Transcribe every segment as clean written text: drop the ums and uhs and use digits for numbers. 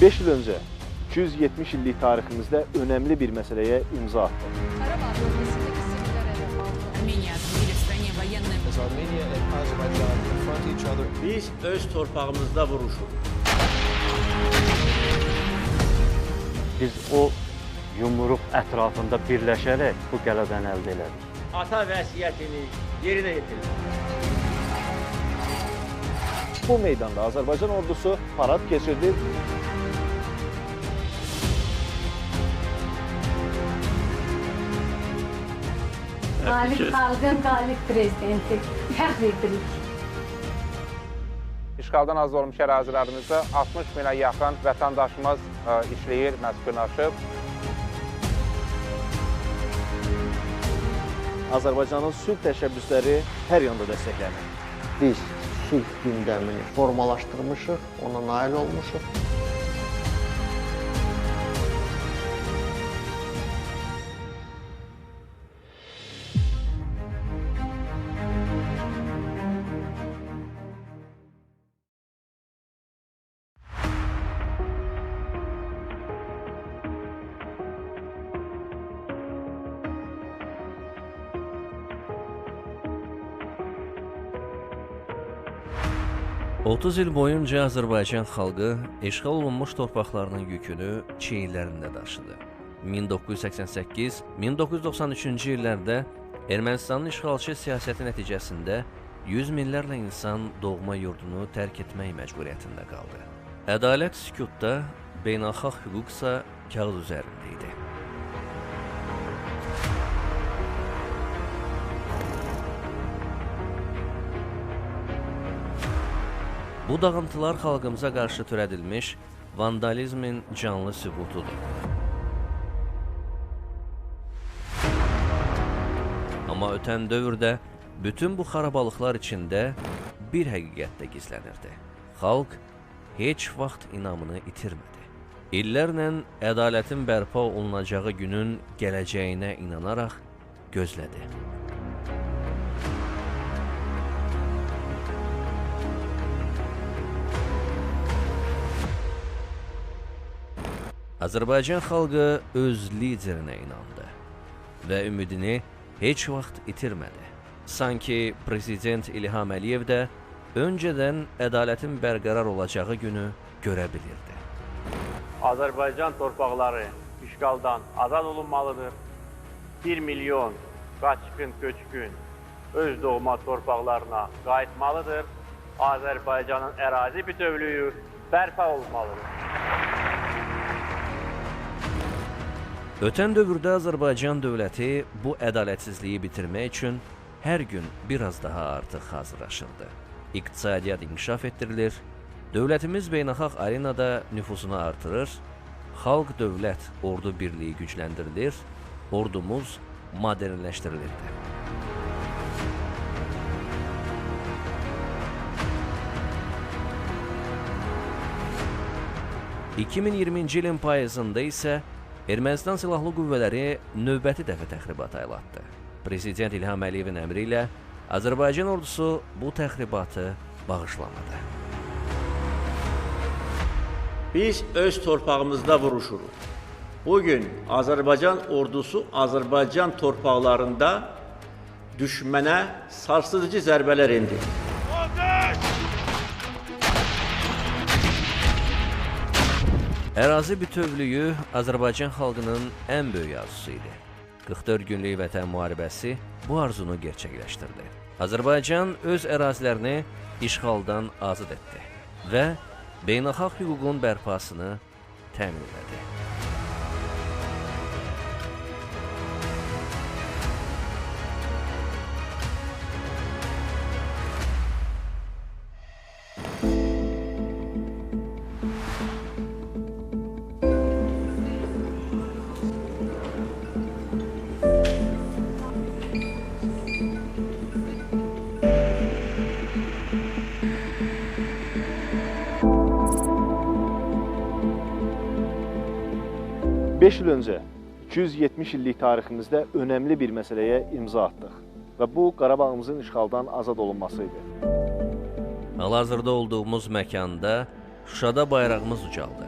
5 yıl önce 270 illik tariximizdə önəmli bir məsələyə imza atdıq. Karabağ bölgesindeki siviller hedef aldı. Armenia объявили в стране военное. As Armenia and Azerbaijan confront each other, Biz öz torpağımızda vuruşuq. Biz o yumruq ətrafında birləşərək bu qələbəni əldə elədik. Ata vəsiyyətini yerinə yetirdik. Bu meydanda Azərbaycan ordusu parad keçirdi. Galip xalqın, galip prezidenti. Fəxr edirik. İşğaldan azad olmuş ərazilərimizdə 60 minə yaxın vətəndaşımız işləyir, məskunlaşıb. Azərbaycanın sülh təşəbbüsləri hər yanda dəstəklənir. Biz sülh gündəmini formalaşdırmışıq, ona nail olmuşuq. Otuz il boyunca Azərbaycan xalqı işğal olunmuş torpaqlarının yükünü çiyinlərində daşıdı. 1988-1993-cü illərdə Ermənistanın işğalçı siyasəti nəticəsində yüz minlərlə insan doğma yurdunu tərk etmək məcburiyyətində qaldı. Ədalət sükutda, beynəlxalq hüquqsa kağız üzərində idi. Bu dağıntılar xalqımıza qarşı törədilmiş vandalizmin canlı sübutudur. Amma ötən dövrdə bütün bu xarabalıqlar içində bir həqiqət də gizlənirdi. Xalq heç vaxt inamını itirmədi. İllərlə ədalətin bərpa olunacağı günün gələcəyinə inanaraq gözlədi. Azərbaycan xalqı öz liderinə inandı və ümidini heç vaxt itirmədi. Sanki Prezident İlham Əliyev də öncədən ədalətin bərqərar olacağı günü görə bilirdi. Azərbaycan torpaqları işğaldan azad olunmalıdır. 1 milyon qaçqın, köçkün öz doğma torpaqlarına qayıtmalıdır. Azərbaycanın ərazi bütövlüyü bərpa olmalıdır. Ötən dövrdə Azərbaycan dövləti bu ədalətsizliyi bitirmək üçün hər gün biraz daha artıq hazırlaşırdı. İqtisadiyyat inkişaf etdirilir, dövlətimiz beynəlxalq arenada nüfuzunu artırır, xalq-dövlət ordu birliyi gücləndirilir, ordumuz modernləşdirilirdi. ...2020-ci ilin payızında isə Ermənistan Silahlı Qüvvələri növbəti dəfə təxribata əl atdı. Prezident İlham Əliyevin əmri ilə Azərbaycan ordusu bu təxribatı bağışlamadı. Biz öz torpağımızda vuruşuruq. Bugün Azərbaycan ordusu Azərbaycan torpaqlarında düşmənə sarsıdıcı zərbələr indi. Ərazi bütövlüyü Azərbaycan xalqının ən böyük arzusu idi. 44 günlük vətən müharibəsi bu arzunu gerçəkləşdirdi. Azərbaycan öz ərazilərini işğaldan azad etdi və beynəlxalq hüququn bərpasını təmin etdi. Beş yıl öncə 270 illik tariximizdə önəmli bir məsələyə imza atdıq və bu Qarabağımızın işğaldan azad olunması idi. Hal-hazırda olduğumuz məkanda Şuşada bayrağımız ucaldı.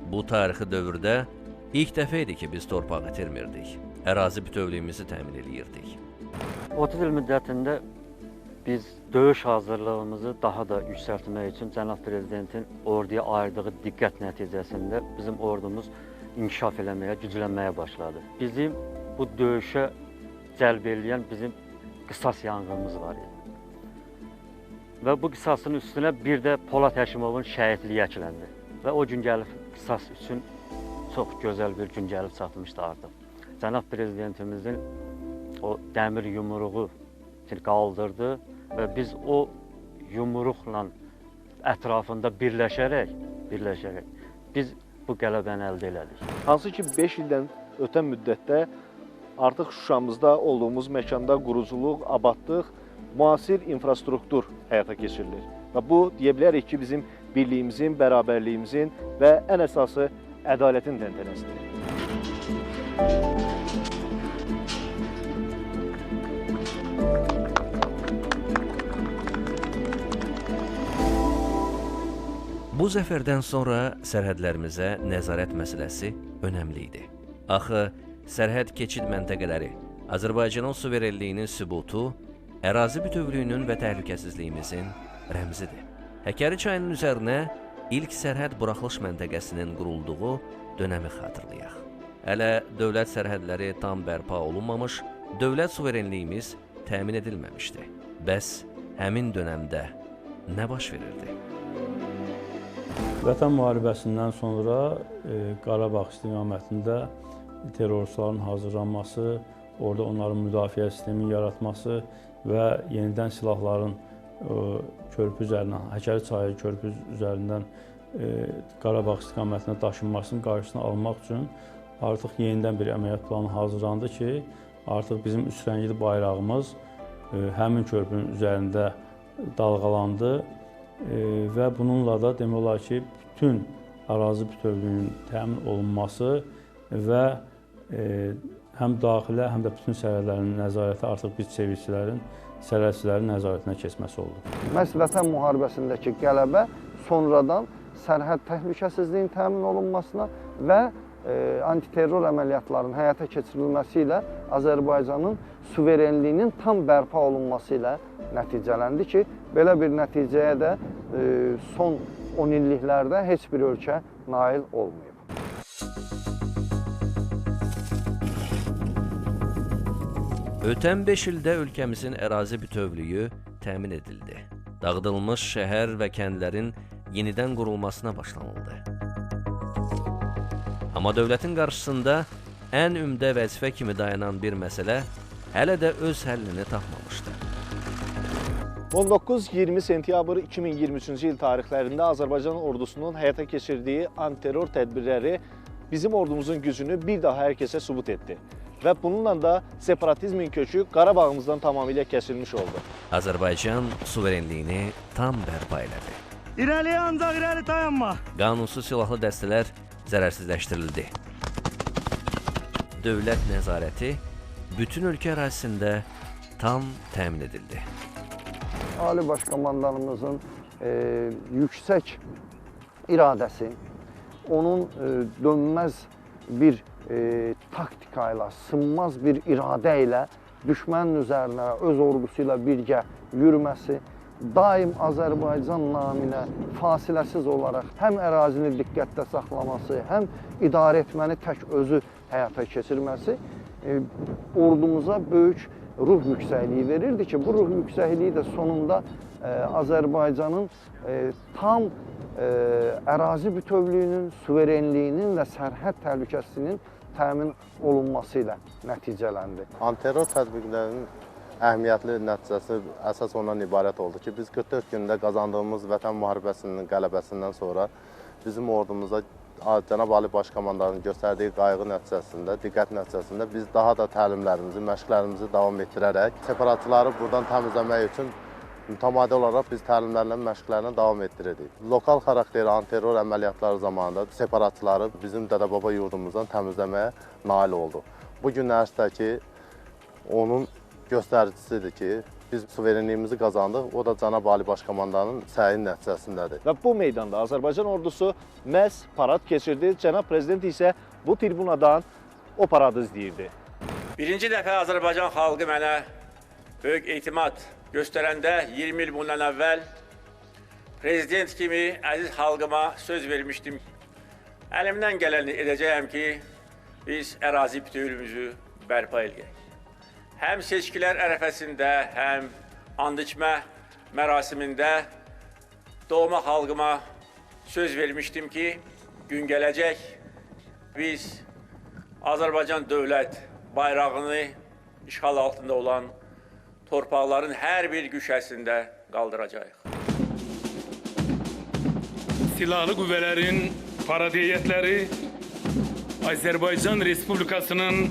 Bu tarixi dövrdə ilk dəfə idi ki, biz torpaq itirmirdik. Ərazi bütövlüyümüzü təmin eləyirdik. 30 il müddətində biz döyüş hazırlığımızı daha da yüksəltmək üçün Cənab Prezidentin orduya ayırdığı diqqət nəticəsində bizim ordumuz inkişaf eləməyə, güclənməyə başladı. Bizim bu döyüşə cəlb eləyən bizim qisas yanğımız var idi. Və bu qisasın üstünə bir də Polad Həşimovun şəhidliyi əkləndi. Və o gün gəlib qisas üçün çox gözəl bir gün gəlib çatmışdı artıq. Cənab Prezidentimizin o dəmir yumruğu qaldırdı və biz o yumruqla ətrafında birləşərək biz bu qələbəni əldə elədik. Hansı ki 5 ildən ötən müddətdə artıq Şuşamızda olduğumuz məkanda quruculuq, abadlıq, müasir infrastruktur həyata keçirilir. Və bu, deyə bilərik ki, bizim birliyimizin, bərabərliyimizin və ən əsası ədalətin təntənəsidir. Bu zəfərdən sonra sərhədlərimizə nəzarət məsələsi önəmli idi. Axı, sərhəd keçid məntəqələri Azərbaycanın suverenliyinin sübutu, ərazi bütövlüyünün və təhlükəsizliyimizin rəmzidir. Həkəri çayının üzərinə ilk sərhəd buraxılış məntəqəsinin qurulduğu dönəmi xatırlayaq. Hələ dövlət sərhədləri tam bərpa olunmamış, dövlət suverenliyimiz təmin edilməmişdi. Bəs həmin dönəmdə nə baş verirdi? Vətən müharibəsindən sonra Qarabağ istiqamətində terrorçuların hazırlanması, orada onların müdafiə sistemi yaratması və yenidən silahların körpü üzərindən, Həkəri çayı körpü üzərindən Qarabağ istiqamətinə daşınmasının qarşısını almaq üçün artıq yenidən bir əməliyyat planı hazırlandı ki, artıq bizim üç rəngli bayrağımız həmin körpünün üzərində dalğalandı və bununla da demək olar ki, bütün ərazi bütövlüyünün təmin olunması və həm daxilə, həm də bütün sərhədlərin nəzarəti artıq biz çeviricilərin, sərhədçilərin nəzarətinə keçməsi oldu. Məhz Vətən müharibəsindəki qələbə sonradan sərhəd təhlükəsizliyinin təmin olunmasına və antiterror əməliyyatlarının həyata keçirilməsi ilə Azərbaycanın suverenliyinin tam bərpa olunması ilə nəticələndi ki, belə bir nəticəyə də son 10 illiklərdə heç bir ölkə nail olmayıb. Ötən 5 ildə ölkəmizin ərazi bütövlüyü təmin edildi. Dağıdılmış şəhər və kəndlərin yenidən qurulmasına başlanıldı. Amma dövlətin qarşısında ən ümdə vəzifə kimi dayanan bir məsələ hələ də öz həllini tapmamışdı. 19-20 sentyabr 2023-cü il tarixlərində Azərbaycan ordusunun həyata keçirdiyi antiterror tədbirləri bizim ordumuzun gücünü bir daha hər kəsə sübut etdi. Və bununla da separatizmin kökü Qarabağımızdan tamamilə kəsilmiş oldu. Azərbaycan suverenliyini tam bərpa elədi. İrəliyə ancaq irəli dayanma. Qanunsuz silahlı dəstələr zərərsizləşdirildi. Dövlət nəzarəti bütün ölkə ərazisində tam təmin edildi. Ali Baş Komandanımızın yüksək iradəsi, onun dönməz bir taktika ilə, sınmaz bir iradə ilə düşmənin üzərinə öz ordusu ilə birgə yürüməsi, daim Azərbaycan naminə fasiləsiz olaraq həm ərazini diqqətdə saxlaması, həm idarə etməni tək özü həyata keçirməsi ordumuza böyük ruh yüksəkliyi verirdi ki, bu ruh yüksəkliyi də sonunda Azərbaycanın tam ərazi bütövlüyünün, suverenliyinin və sərhəd təhlükəsizliyinin təmin olunması ilə nəticələndi. Antiterror tədbirlərinin əhəmiyyətli nəticəsi əsas ondan ibarət oldu ki, biz 44 gündə qazandığımız Vətən müharibəsinin qələbəsindən sonra bizim ordumuza Cənab Ali Baş Komandanın göstərdiyi qayğı nəticəsində, diqqət nəticəsində biz daha da təlimlərimizi, məşqlərimizi davam etdirərək separatçıları buradan təmizləmək üçün mütəmadi olaraq biz təlimlərlə, məşqlərlə davam etdiririk. Lokal xarakterli antiterror əməliyyatları zamanında separatçıları bizim dədə-baba yurdumuzdan təmizləməyə nail oldu. Bu gün ərsdəki onun göstəricisidir ki, Biz suverenliyimizi qazandıq. O da Cənab Ali Baş Komandanın səyi nəticəsindədir. Və bu meydanda Azərbaycan ordusu məhz parad keçirdi. Cənab Prezident isə bu tribunadan o paradı izləyirdi. Birinci dəfə Azərbaycan xalqı mənə böyük etimad göstərəndə 20 il bundan əvvəl Prezident kimi əziz xalqıma söz vermişdim. Əlimdən gələni edəcəyəm ki, biz ərazi bütövlüyümüzü bərpa edək. Həm seçkilər ərəfəsində, həm and içmə mərasimində doğma xalqıma söz vermişdim ki, gün gələcək, biz Azərbaycan dövlət bayrağını işğal altında olan torpaqların hər bir güşəsində qaldıracağıq. Silahlı qüvvələrin parad heyətləri Azərbaycan Respublikasının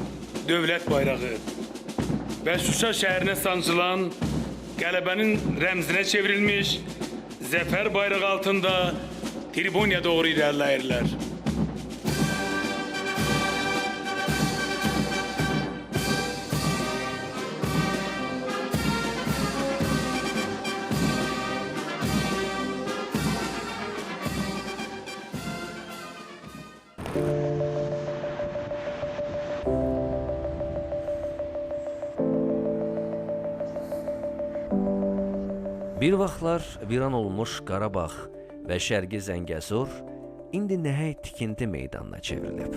dövlət bayrağı və Şuşa şəhərinə sancılan qələbənin rəmzinə çevrilmiş zəfər bayrağı altında tribunaya doğru irəliləyirlər. Bir vaxtlar viran olmuş Qarabağ və Şərqi Zəngəzur indi nəhayət tikinti meydanına çevrilib.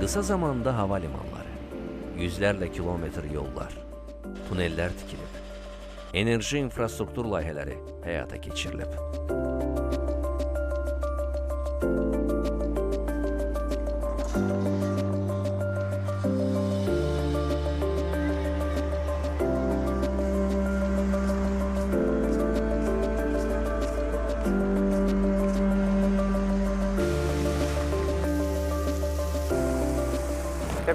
Qısa zamanda hava limanları, yüzlərlə kilometr yollar, tunellər tikilib, enerji infrastruktur layihələri həyata keçirilib.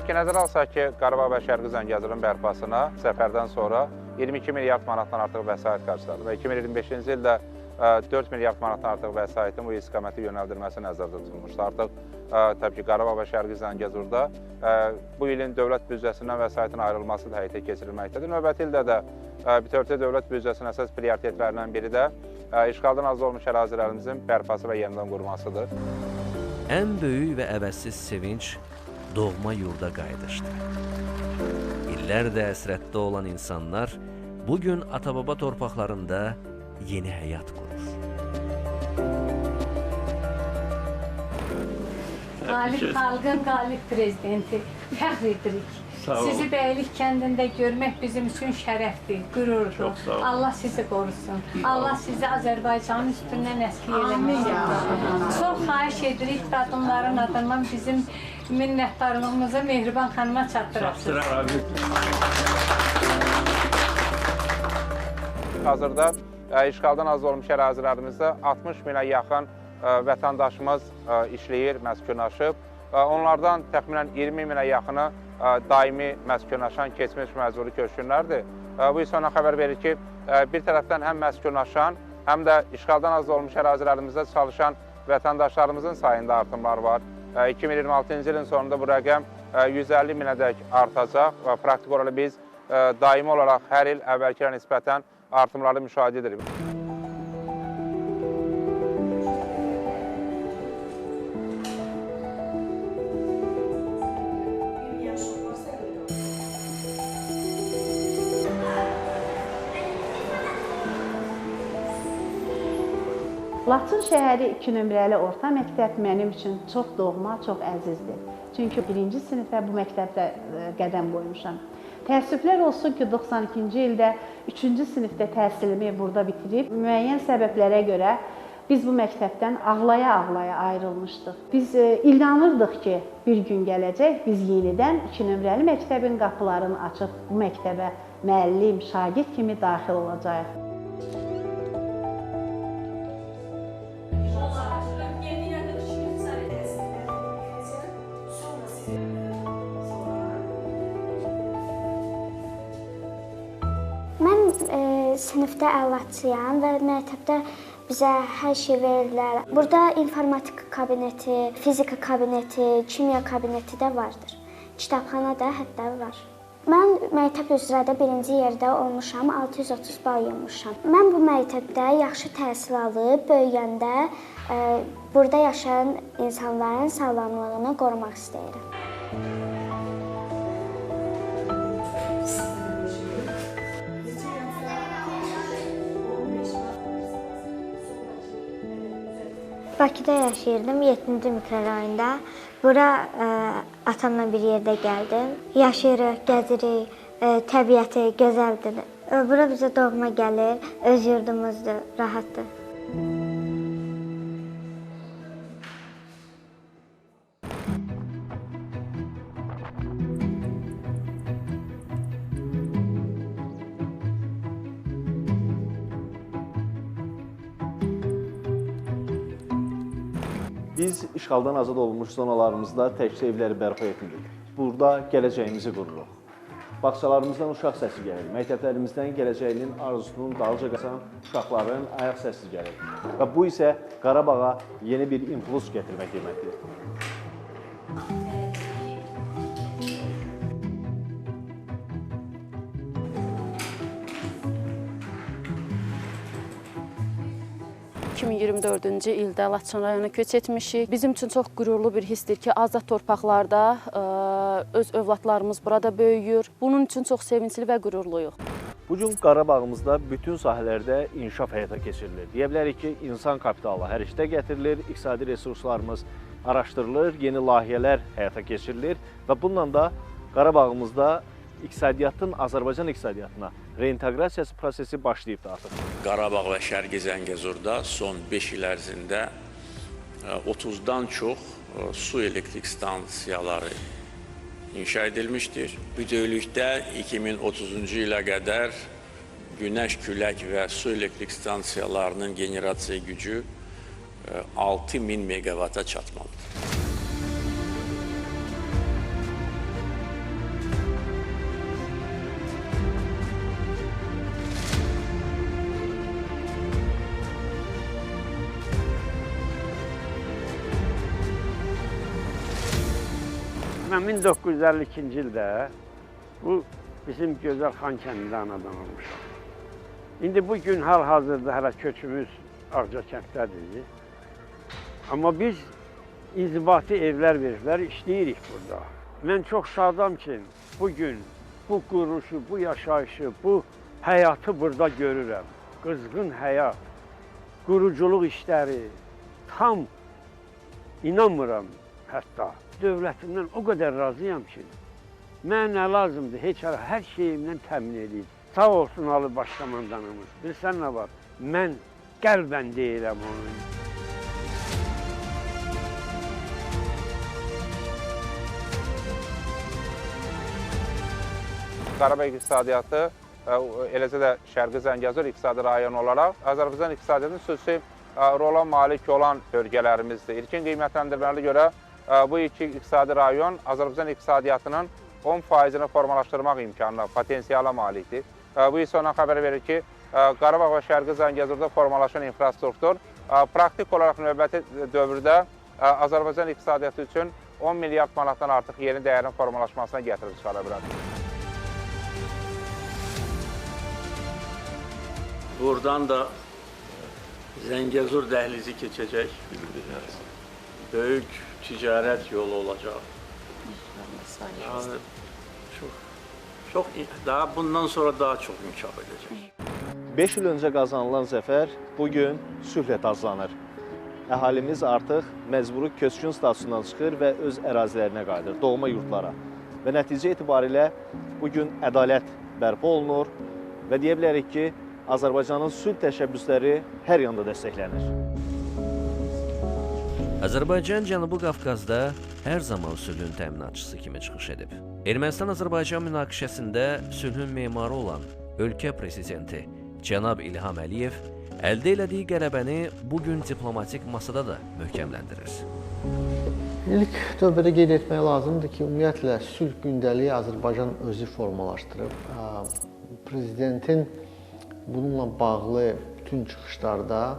Təbii ki, nəzərə alsaq ki, Qarabağ və Şərqi Zəngəzurun bərpasına səfərdən sonra 22 milyard manatdan artıq vəsait qarşıladı və 2025-ci ildə 4 milyard manatdan artıq vəsaitin bu istiqamətə yönəldilməsi nəzərdə tutulmuşdu. Artıq təbii ki, Qarabağ və Şərqi Zəngəzurda bu ilin dövlət büdcəsindən vəsaitin ayrılması da həyata keçirilməkdədir. Növbəti ildə də bütövlükdə dövlət büdcəsinin əsas prioritetlərindən biri də işğaldan azad olmuş ərazilərimizin bərpası və yenidən qurmasıdır. Ən böyük və əvəzsiz sevinç doğma yurda qayıdışdı. İllərdə əsrətdə olan insanlar bugün ata-baba torpaqlarında yeni həyat qurur. Qalib xalqın, qalib prezidenti, fəxr edirik. Sizi Bəylik kəndində görmək bizim üçün şərəfdir, qürurdur. Allah sizi qorusun. Allah sizi Azərbaycanın üstündən əskik eləməsin. Çox xahiş edirik qadınların adından bizim minnətdarlığımızı Mehriban xanıma çatdırasınız. Hazırda işğaldan azad olmuş ərazilərimizdə 60 minə yaxın vətəndaşımız işləyir, məskunlaşıb. Onlardan təxminən 20 minə yaxını daimi məskunlaşan, keçmiş məcburi köçkünlərdir. Bu isə ona xəbər verir ki, bir tərəfdən həm məskunlaşan, həm də işğaldan azad olmuş ərazilərimizdə çalışan vətəndaşlarımızın sayında artımlar var. 2026-cı ilin sonunda bu rəqəm 150 minədək artacaq və praktik olaraq biz daimi olaraq hər il əvvəlkilə nisbətən artımları müşahidə edirik. Laçın şəhəri 2 nömrəli orta məktəb mənim üçün çox doğma, çox əzizdir. Çünki 1-ci sinifə bu məktəbdə qədəm qoymuşam. Təəssüflər olsun ki, 92-ci ildə 3-cü sinifdə təhsilimi burada bitirib, müəyyən səbəblərə görə biz bu məktəbdən ağlaya-ağlaya ayrılmışdıq. Biz inanırdıq ki, bir gün gələcək, biz yenidən 2 nömrəli məktəbin qapılarını açıb bu məktəbə müəllim, şagird kimi daxil olacağıq. Mən sinifdə əlatçıyam və məktəbdə Bizə hər şey verirlər. Burada informatika kabineti, fizika kabineti, kimya kabineti də vardır. Kitabxana da hətta var. Mən məktəb üzrə də birinci yerdə olmuşam, 630 bal yığmışam. Mən bu məktəbdə yaxşı təhsil alıb, böyüyəndə burada yaşayan insanların sağlamlığını qorumaq istəyirəm. Bakıda yaşayırdım, 7-ci mikrorayonda. Bura atamla bir yerdə gəldim. Yaşayırıq, gəzirik, təbiəti gözəldir. Bura bizə doğma gəlir, öz yurdumuzdur, rahatdır. Biz işğaldan azad olmuş zonalarımızda təkcə evləri bərpa etmirik. Burada gələcəyimizi qururuq. Bağçalarımızdan uşaq səsi gəlir, məktəblərimizdən gələcəyinin arzusunun dalca qaçan uşaqların ayaq səsi gəlir. Və bu isə Qarabağa yeni bir impuls gətirmək deməkdir. ...2024-cü ildə Laçın rayonuna köç etmişik. Bizim üçün çox qürurlu bir hissdir ki, azad torpaqlarda öz övladlarımız burada böyüyür. Bunun üçün çox sevincli və qürurluyuq. Bugün Qarabağımızda bütün sahələrdə inkişaf həyata keçirilir. Deyə bilərik ki, insan kapitalı hərəkətə gətirilir, iqtisadi resurslarımız araşdırılır, yeni layihələr həyata keçirilir və bununla da Qarabağımızda iqtisadiyyatın Azərbaycan iqtisadiyyatına reinteqrasiyası prosesi başlayıb da artıq. Qarabağ və Şərqi Zəngəzurda son 5 il ərzində 30-dan çox su elektrik stansiyaları inşa edilmişdir. Bütövlükdə 2030-cu ilə qədər günəş, külək və su elektrik stansiyalarının generasiya gücü 6000 megavata çatmalıdır. Mən 1952-ci ildə bu bizim gözəl Xankəndində anadan olmuşam. İndi bu gün hal-hazırda hələ köçümüz Ağca kənddədir. Amma biz inzibati evlər veriblər, işləyirik burada. Mən çox şadam ki, bugün bu quruluşu, bu yaşayışı, bu həyatı burada görürəm. Qızğın həyat, quruculuq işləri, tam inanmıram hətta. Dövlətimdən o qədər razıyam ki, mənə nə lazımdır, hər şeyimdən təmin edir. Sağ olsun Ali Başkomandanımız. Bilsən nə var? Mən qəlbən deyirəm onu. Qarabağ iqtisadiyyatı, eləcə də Şərqi Zəngəzur iqtisadi rayon olaraq Azərbaycan iqtisadiyyatının xüsusi rola malik olan bölgələrimizdir. İlkin qiymətləndirmələrə görə bu iki iqtisadi rayon Azərbaycan iqtisadiyyatının 10%-ni formalaşdırmaq imkanına, potensiala malikdir. Bu isə ona xəbər verir ki, Qarabağ və Şərqi Zəngəzurda formalaşan infrastruktur praktik olaraq növbəti dövrdə Azərbaycan iqtisadiyyatı üçün 10 milyard manatdan artıq yeni dəyərin formalaşmasına gətirib çıxara bilər. Buradan da Zəngəzur dəhlizi keçəcək. Böyük ticarət yolu olacaq. Yani daha bundan sonra daha çox inkişaf edəcək. 5 il öncə qazanılan zəfər bugün sülhlə taclanır. Əhalimiz artıq məcburi köçkün statusundan çıxır və öz ərazilərinə qayıdır, doğma yurtlara. Və nəticə etibarilə bugün ədalət bərpa olunur və deyə bilərik ki, Azərbaycanın sülh təşəbbüsləri hər yanda dəstəklənir. Azərbaycan Cənubi Qafqazda hər zaman sülhün təminatçısı kimi çıxış edib. Ermənistan-Azərbaycan münaqişəsində sülhün memarı olan ölkə prezidenti cənab İlham Əliyev əldə elədiyi qələbəni bugün diplomatik masada da möhkəmləndirir. İlk növbədə qeyd etmək lazımdır ki, ümumiyyətlə sülh gündəliyi Azərbaycan özü formalaşdırıb. Prezidentin bununla bağlı bütün çıxışlarda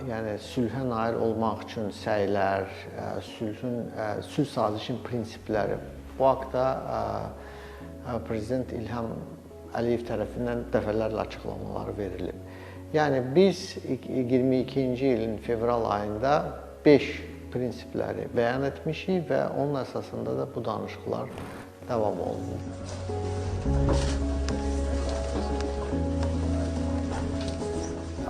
yəni sülhə nail olmaq üçün səylər, sülh sazişin prinsipləri bu haqda Prezident İlham Əliyev tərəfindən dəfələrlə açıqlamaları verilib. Yəni biz 22-ci ilin fevral ayında 5 prinsipləri bəyan etmişik və onun əsasında da bu danışıqlar davam olunur.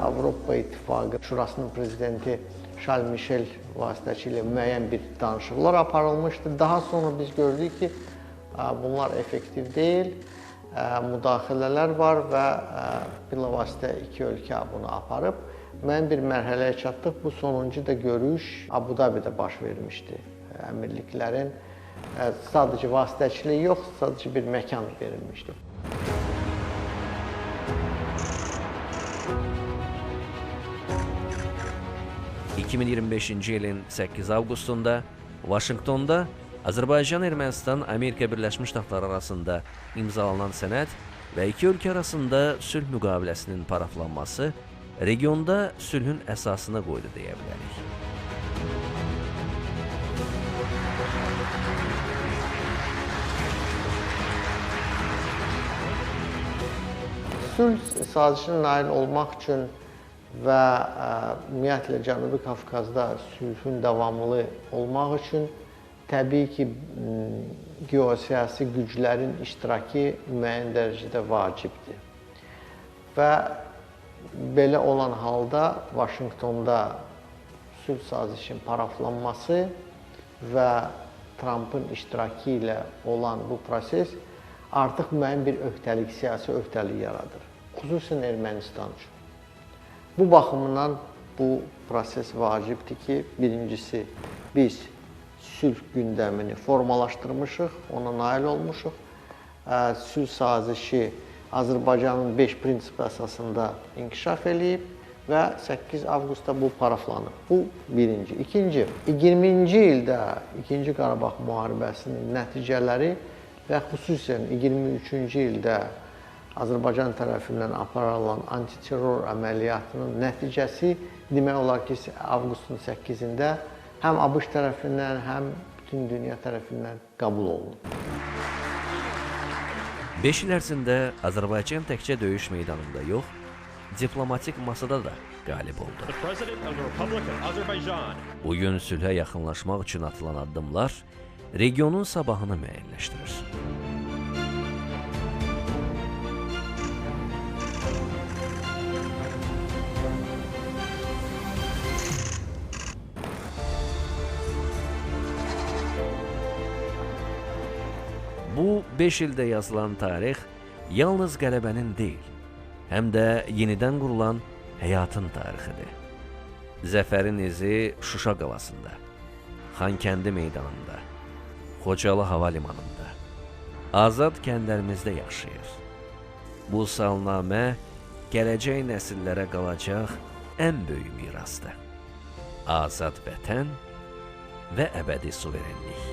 Avropa İttifaqı Şurasının prezidenti Şarl Michel vasitəsilə müəyyən bir danışıqlar aparılmışdı. Daha sonra biz gördük ki, bunlar effektiv deyil, müdaxilələr var və bilavasitə iki ölkə bunu aparıb. Müəyyən bir mərhələyə çatdıq. Bu sonuncu da görüş Abu Dhabi'də baş vermişdi. Əmirliklərin sadəcə vasitəçiliyi yox, sadəcə bir məkan verilmişdi. 2025-ci ilin 8 avqustunda Vaşinqtonda Azərbaycan-Ermənistan-Amerika Birləşmiş Ştatları arasında imzalanan sənəd və iki ölkə arasında sülh müqaviləsinin paraflanması regionda sülhün əsasını qoydu deyə bilərik. Sülh sazişinə nail olmaq üçün və ümumiyyətlə Cənubi Qafqazda sülhün davamlı olmaq üçün təbii ki, geosiyasi güclərin iştirakı müəyyən dərəcədə vacibdir. Və belə olan halda Vaşinqtonda sülh sazişinin paraflanması və Trumpın iştirakı ilə olan bu proses artıq müəyyən bir öhdəlik, siyasi öhdəlik yaradır. Xüsusən Ermənistan üçün. Bu baxımdan bu proses vacibdir ki, birincisi biz sülh gündəmini formalaşdırmışıq, ona nail olmuşuq. Sülh sazişi Azərbaycanın 5 prinsip əsasında inkişaf eləyib və 8 avqustda bu paraflanıb. Bu birinci. İkinci, 20-ci ildə 2-ci Qarabağ müharibəsinin nəticələri və xüsusən 23-cü ildə Azərbaycan tərəfindən aparılan antiterror əməliyyatının nəticəsi demək olar ki, avqustun 8-də həm ABŞ tərəfindən, həm bütün dünya tərəfindən qəbul olunub. 5 il ərzində Azərbaycan təkcə döyüş meydanında yox, diplomatik masada da qalib oldu. Bugün sülhə yaxınlaşmaq üçün atılan addımlar regionun sabahını müəyyənləşdirir. Bu 5 ildə yazılan tarix yalnız qələbənin deyil, həm də yenidən qurulan həyatın tarixidir. Zəfərin izi Şuşa qalasında, Xankəndi meydanında, Xocalı hava limanında, azad kəndlərimizdə yaşayır. Bu salnamə gələcək nəsillərə qalacaq ən böyük mirasdır. Azad vətən və əbədi suverenlik.